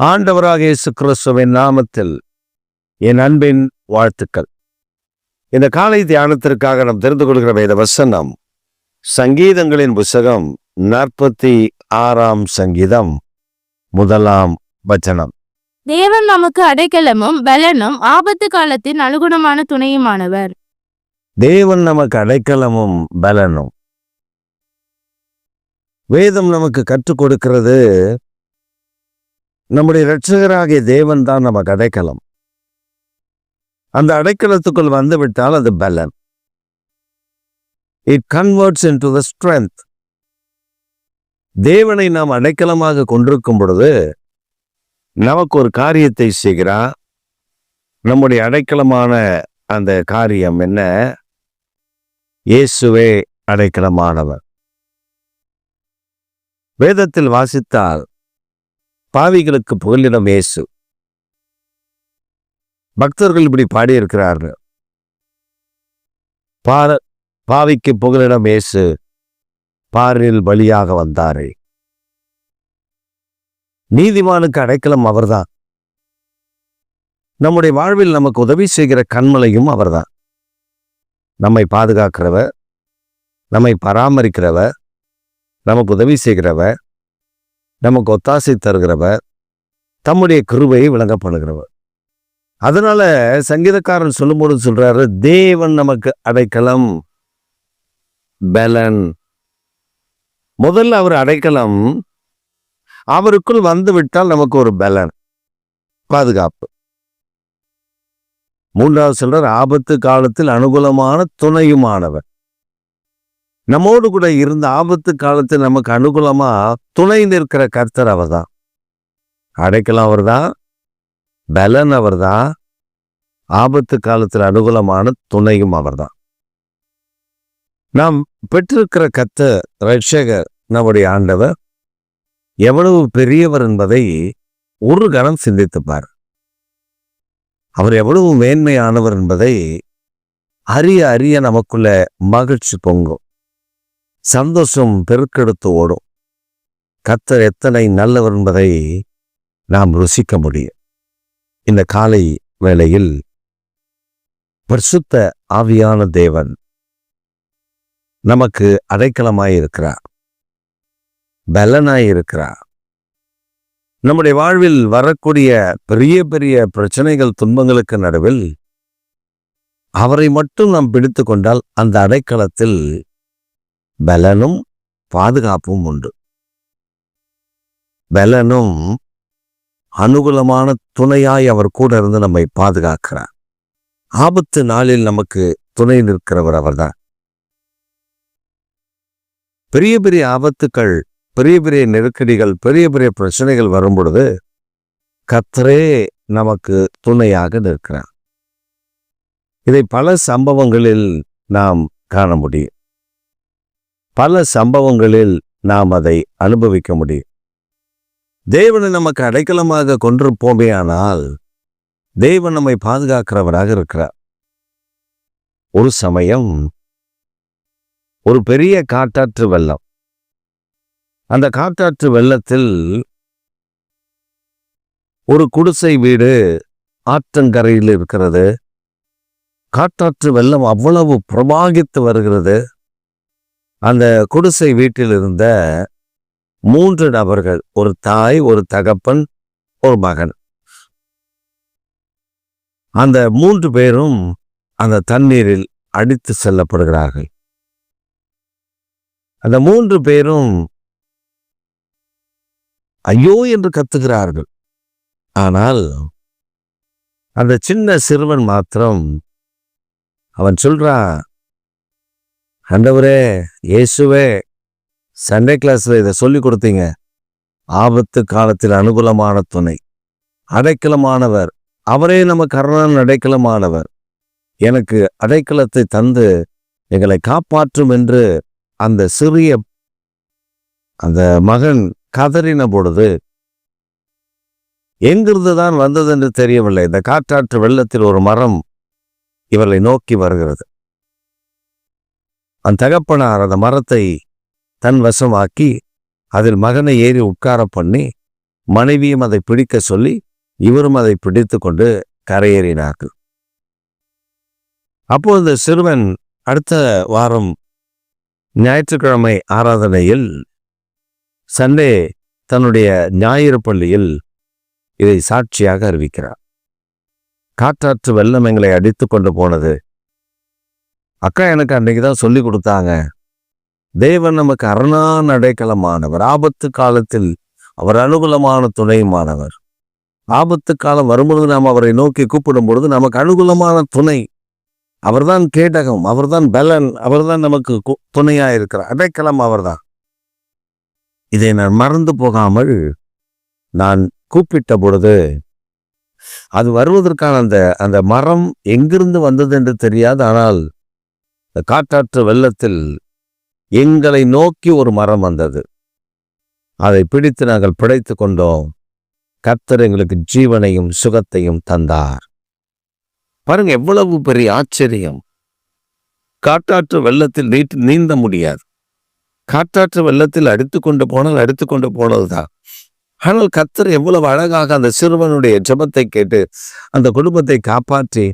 ஆண்டவராக இயேசு கிறிஸ்துவின் நாமத்தில் என் அன்பின் வாழ்த்துக்கள். இந்த காலை தியானத்திற்காக நாம் தெரிந்து கொள்கிற வேத வசனம் சங்கீதங்களின் புத்தகம் 46ஆம் சங்கீதம் 1ஆம் வசனம். தேவன் நமக்கு அடைக்கலமும் பலனும் ஆபத்து காலத்தின் அனுகுணமான துணையுமானவர். தேவன் நமக்கு அடைக்கலமும் பலனும். வேதம் நமக்கு கற்றுக் கொடுக்கிறது, நம்முடைய இரட்சகராகிய தேவன் தான் நமக்கு அடைக்கலம். அந்த அடைக்கலத்துக்குள் வந்துவிட்டால் அது பலன். It converts into the strength. தேவனை நாம் அடைக்கலமாக கொண்டிருக்கும் பொழுது நமக்கு ஒரு காரியத்தை செய்கிறார். நம்முடைய அடைக்கலமான அந்த காரியம் என்ன? இயேசுவே அடைக்கலமானவர். வேதத்தில் வாசித்தால் பாவிகளுக்கு புகலிடம் இயேசு. பக்தர்கள் இப்படி பாடியிருக்கிறார்கள், பாவிக்கு புகலிடம் இயேசு, பாரில் பலியாக வந்தாரே. நீதிமானுக்கு அடைக்கலம் அவர்தான். நம்முடைய வாழ்வில் நமக்கு உதவி செய்கிற கண்மலையும் அவர்தான். நம்மை பாதுகாக்கிறவர், நம்மை பராமரிக்கிறவர், நமக்கு உதவி செய்கிறவர், நமக்கு ஒத்தாசை தருகிறவர், தம்முடைய கிருபையை விளங்கப்படுகிறவர். அதனால சங்கீதக்காரன் சொல்லும்போது சொல்றாரு, தேவன் நமக்கு அடைக்கலம் பலன். முதல்ல அவர் அடைக்கலம், அவருக்குள் வந்து விட்டால் நமக்கு ஒரு பலன், பாதுகாப்பு. மூன்றாவது சொல்றார், ஆபத்து காலத்தில் அனுகூலமான துணையுமானவர். நம்மோடு கூட இருந்த ஆபத்து காலத்தில் நமக்கு அனுகூலமா துணை நிற்கிற கர்த்தர் அவர்தான். அடைக்கலம் அவர்தான், பலன் அவர்தான், ஆபத்து காலத்தில் அனுகூலமான துணையும் அவர்தான். நாம் பெற்றிருக்கிற கர்த்தர் இரட்சகர், நம்முடைய ஆண்டவர் எவ்வளவு பெரியவர் என்பதை ஒரு கணம் சிந்தித்துப்பார். அவர் எவ்வளவு மேன்மையானவர் என்பதை அறிய அறிய நமக்குள்ள மகிழ்ச்சி பொங்கும், சந்தோஷம் பெருக்கெடுத்து ஓடும். கர்த்தர் எத்தனை நல்லவர் என்பதை நாம் ருசிக்க முடியும். இந்த காலை வேளையில் பரிசுத்த ஆவியான தேவன் நமக்கு அடைக்கலமாயிருக்கிறார், பலனாயிருக்கிறார். நம்முடைய வாழ்வில் வரக்கூடிய பெரிய பெரிய பிரச்சனைகள், துன்பங்களுக்கு நடுவில் அவரை மட்டும் நாம் பிடித்து கொண்டால் அந்த அடைக்கலத்தில் பலனும் பாதுகாப்பும் உண்டு. பலனும் அனுகூலமான துணையாய் அவர் கூட இருந்து நம்மை பாதுகாக்கிறார். ஆபத்து நாளில் நமக்கு துணை நிற்கிறவர் அவர்தான். பெரிய பெரிய ஆபத்துக்கள், பெரிய பெரிய நெருக்கடிகள், பெரிய பெரிய பிரச்சனைகள் வரும் பொழுது கர்த்தரே நமக்கு துணையாக நிற்கிறார். இதை பல சம்பவங்களில் நாம் காண முடியும். பல சம்பவங்களில் நாம் அதை அனுபவிக்க முடியும். தேவனை நமக்கு அடைக்கலமாக கொண்டிருப்போமே, ஆனால் தேவன் நம்மை பாதுகாக்கிறவராக இருக்கிறார். ஒரு சமயம் ஒரு பெரிய காட்டாற்று வெள்ளம். அந்த காட்டாற்று வெள்ளத்தில் ஒரு குடிசை வீடு ஆற்றங்கரையில் இருக்கிறது. காட்டாற்று வெள்ளம் அவ்வளவு பிரபாகித்து வருகிறது. அந்த குடிசை வீட்டில் இருந்த 3 நபர்கள், ஒரு தாய், ஒரு தகப்பன், ஒரு மகன், அந்த 3 பேரும் அந்த தண்ணீரில் அடித்து செல்லப்படுகிறார்கள். அந்த 3 பேரும் ஐயோ என்று கத்துகிறார்கள். ஆனால் அந்த சின்ன சிறுவன் மாத்திரம் அவன் சொல்றான், ஆண்டவரே, இயேசுவே, சண்டே கிளாஸ்ல இதை சொல்லி கொடுத்தீங்க. ஆபத்து காலத்தில் அனுகூலமான துணை, அடைக்கலமானவர், அவரே நமக்கு அரண் அடைக்கலமானவர், எனக்கு அடைக்கலத்தை தந்து எங்களை காப்பாற்றும் என்று அந்த சிறிய அந்த மகன் கதறின பொழுது எங்கிருந்து தான் வந்தது என்று தெரியவில்லை. இந்த காற்றாற்று வெள்ளத்தில் ஒரு மரம் இவர்களை நோக்கி வருகிறது. அந்த தகப்பனார் அந்த மரத்தை தன் வசமாக்கி அதில் மகனை ஏறி உட்கார பண்ணி மனைவியும் அதை பிடிக்க சொல்லி இவரும் அதை பிடித்து கொண்டு கரையேறினார்கள். அப்போது சிறுவன் அடுத்த வாரம் ஞாயிற்றுக்கிழமை ஆராதனையில் சண்டே தன்னுடைய ஞாயிறு பள்ளியில் இதை சாட்சியாக அறிவிக்கிறார். காற்றாற்று வெள்ளம் எங்களை அடித்து கொண்டு போனது. அக்கா எனக்கு அன்னைக்கு தான் சொல்லி கொடுத்தாங்க, தேவன் நமக்கு அரணான அடைக்கலமானவர், ஆபத்து காலத்தில் அவர் அனுகூலமான துணையுமானவர். ஆபத்து காலம் வரும்பொழுது நாம் அவரை நோக்கி கூப்பிடும் பொழுது நமக்கு அனுகூலமான துணை அவர்தான். கேடகம் அவர்தான், பலன் அவர்தான், நமக்கு துணையா இருக்கிறார், அடைக்கலம் அவர்தான். இதை நான் மறந்து போகாமல் நான் கூப்பிட்ட பொழுது அது வருவதற்கான அந்த மரம் எங்கிருந்து வந்தது என்று தெரியாது. ஆனால் காற்றாற்று வெள்ளத்தில் எங்களை நோக்கி ஒரு மரம் வந்தது. அதை பிடித்து நாங்கள் பிழைத்து கொண்டோம். கர்த்தர் எங்களுக்கு ஜீவனையும் சுகத்தையும் தந்தார். பாருங்க, எவ்வளவு பெரிய ஆச்சரியம். காற்றாற்று வெள்ளத்தில் நீந்த முடியாது. காற்றாற்று வெள்ளத்தில் அடித்துக்கொண்டு போனதுதான். ஆனால் கர்த்தர் எவ்வளவு அழகாக அந்த சிறுவனுடைய ஜெபத்தை கேட்டு அந்த குடும்பத்தை காப்பாற்றி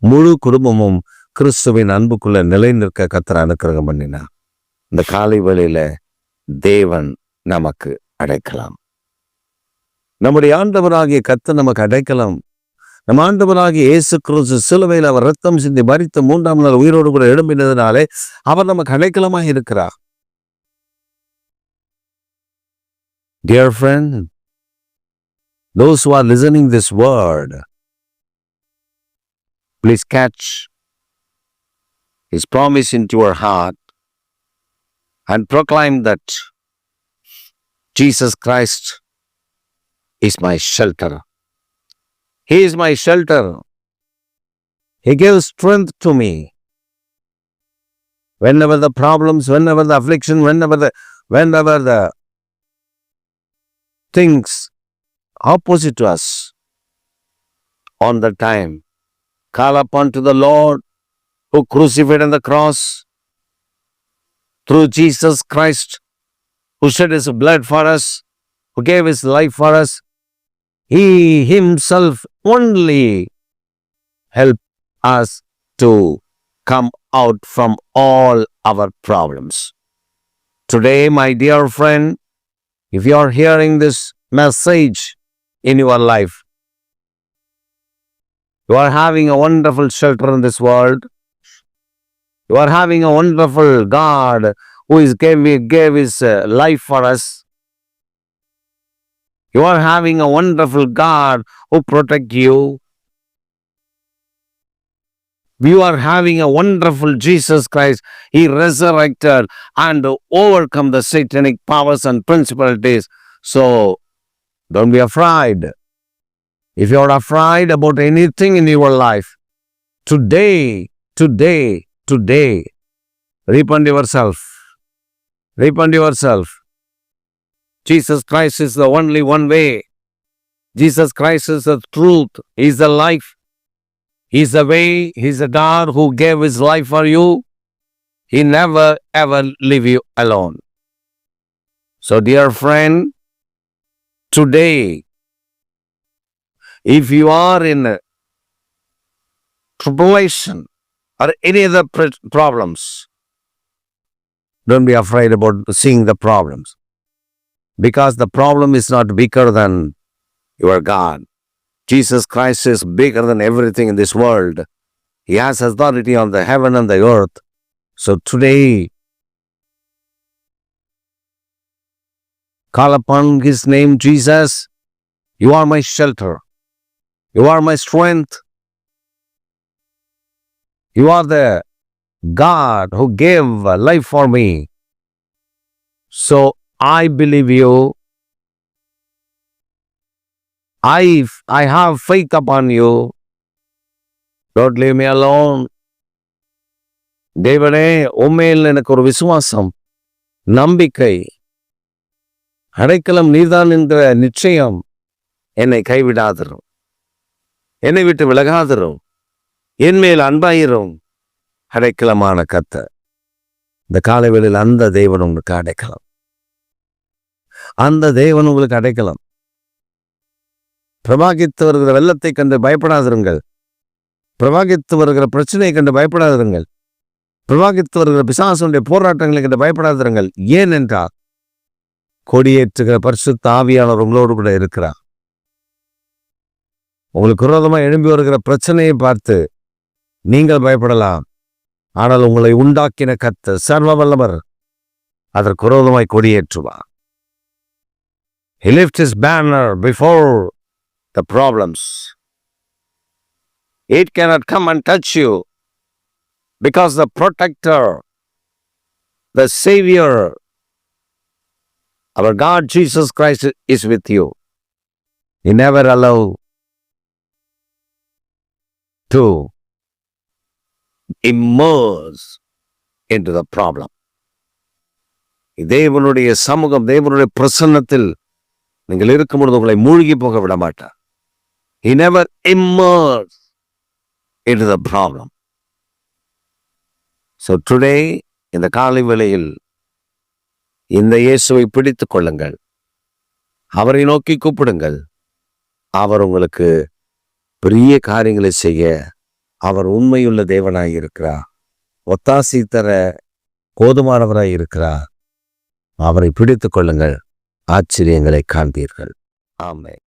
முழு குடும்பமும் கிறிஸ்துவின் அன்புக்குள்ள நிலை நிற்க கர்த்தர் அனுக்கிரகம் பண்ணினார். இந்த காலை வேளையில தேவன் நமக்கு அடைக்கலாம். நம்முடைய ஆண்டவராகிய கர்த்தர் நமக்கு அடைக்கலாம். நம் ஆண்டவராகிய இயேசு கிறிஸ்து சிலுவையில் அவர் ரத்தம் சிந்தி மரித்து 3ஆம் நாள் உயிரோடு கூட எழும்பினதுனாலே அவர் நமக்கு அடைக்கலமாக இருக்கிறார். Dear friend, those who are listening this word, please catch his promise into your heart and proclaim that Jesus Christ is my shelter. He is my shelter. He gives strength to me. Whenever the problems, whenever the affliction, whenever the things opposite to us, on the time, call upon to the Lord who crucified on the cross through Jesus Christ, who shed his blood for us, who gave his life for us. He himself only help us to come out from all our problems. Today, my dear friend, if you are hearing this message in your life, you are having a wonderful shelter in this world. You are having a wonderful God who gave his life for us. You are having a wonderful God who protect you. You are having a wonderful Jesus Christ. He resurrected and overcome the satanic powers and principalities. So, don't be afraid. If you are afraid about anything in your life, today, repent yourself. Repent yourself. Jesus Christ is the only one way. Jesus Christ is the truth. He is the life. He is the way. He is the God who gave his life for you. He never ever leave you alone. So, dear friend, today, if you are in a tribulation or any other problems, don't be afraid about seeing the problems. Because the problem is not bigger than your God. Jesus Christ is bigger than everything in this world. He has authority on the heaven and the earth. So today, call upon his name, Jesus. You are my shelter. You are my strength. You are the God who gave life for me. So I believe you. I have faith upon you. Don't leave me alone. தேவனே, உம்மையில் எனக்கு ஒரு விசுவாசம், நம்பிக்கை, அடைக்கலம் நீர்தான் என்ற நிச்சயம் என்னை கைவிடாதிரும். என்னை விட்டு விலகாதிரும். என் மேல் அன்பாயிரும். அடைக்கலமான கர்த்தர். இந்த காலைவேளையில் அந்த தேவன் உங்களுக்கு அடைக்கலம். அந்த தேவன் உங்களுக்கு அடைக்கலம். பிரவாகித்து வருகிற வெள்ளத்தை கண்டு பயப்படாதிருங்கள். பிரவாகித்து வருகிற பிரச்சனையை கண்டு பயப்படாதிருங்கள். பிரவாகித்து வருகிற பிசாசுடைய போராட்டங்களை கண்டு பயப்படாதிருங்கள். ஏனென்றால் கொடியேற்றுகிற பரிசுத்த ஆவியானவர் உங்களோடு கூட இருக்கிறார். உங்களுக்கு விரோதமாக எழும்பி வருகிற பிரச்சனையை பார்த்து நீங்கள் பயப்படலாம். ஆனால் உங்களை உண்டாக்கின கர்த்தர் சர்வ வல்லவர் அதற்கு விரோதமாய் கொடியேற்றுவார். He lifts his banner before the problems. It cannot come and touch you because the protector, the savior, our God Jesus Christ is with you. He never allow to immerse into the problem. தேவனுடைய சமூகம், தேவனுடைய பிரசன்னத்தில் நீங்கள் இருக்கும் பொழுது உங்களை மூழ்கி போக விட மாட்டார். He never immerse into the problem. So today, இந்த காலை வேளையில் இந்த இயேசுவை பிடித்துக் கொள்ளுங்கள். அவரை நோக்கி கூப்பிடுங்கள். அவர் உங்களுக்கு பெரிய காரியங்களை செய்ய அவர் உண்மையுள்ள தேவனாய் இருக்கிறார். ஒத்தாசி தர போதுமானவராய் இருக்கிறார். அவரை பிடித்துக் கொள்ளுங்கள். ஆச்சரியங்களை காண்பீர்கள். ஆமென்.